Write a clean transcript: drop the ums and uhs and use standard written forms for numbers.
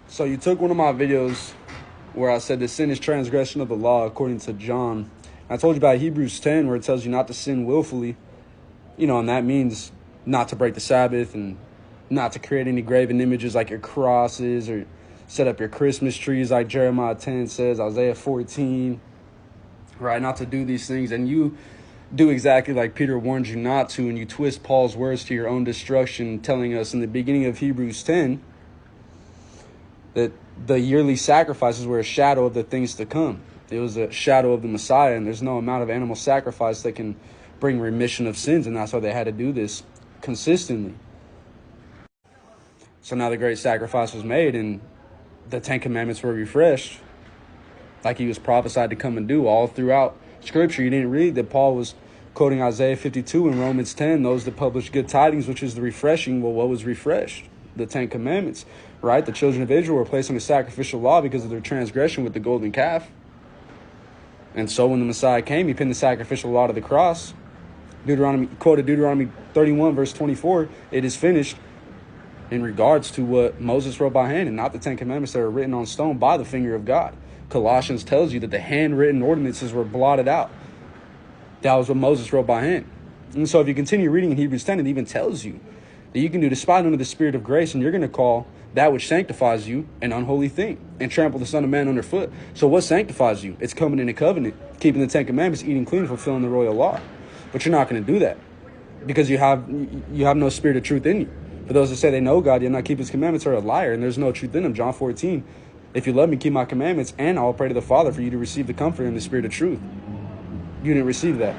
So you took one of my videos where I said the sin is transgression of the law according to John. I told you about Hebrews 10 where it tells you not to sin willfully, and that means not to break the Sabbath and not to create any graven images like your crosses or set up your Christmas trees like Jeremiah 10 says, Isaiah 14, right? Not to do these things. And you do exactly like Peter warned you not to, and you twist Paul's words to your own destruction, telling us in the beginning of Hebrews 10 that the yearly sacrifices were a shadow of the things to come. It was a shadow of the Messiah, and there's no amount of animal sacrifice that can bring remission of sins, and that's why they had to do this consistently. So now the great sacrifice was made, and the Ten Commandments were refreshed, like he was prophesied to come and do all throughout Scripture. You didn't read that Paul was quoting Isaiah 52 and Romans 10, those that publish good tidings, which is the refreshing. Well, what was refreshed? The Ten Commandments, right? The children of Israel were placed under sacrificial law because of their transgression with the golden calf. And so when the Messiah came, he pinned the sacrificial law to the cross. Quoted Deuteronomy 31, verse 24, it is finished, in regards to what Moses wrote by hand and not the Ten Commandments that are written on stone by the finger of God. Colossians tells you that the handwritten ordinances were blotted out. That was what Moses wrote by hand. And so if you continue reading in Hebrews 10, it even tells you that you can do despite under the Spirit of grace, and you're going to call that which sanctifies you an unholy thing and trample the Son of Man underfoot. So what sanctifies you? It's coming in a covenant, keeping the Ten Commandments, eating clean, fulfilling the royal law. But you're not going to do that because you have no spirit of truth in you. For those that say they know God, yet not keep his commandments, are a liar, and there's no truth in them. John 14, if you love me, keep my commandments, and I'll pray to the Father for you to receive the comfort and the spirit of truth. You didn't receive that.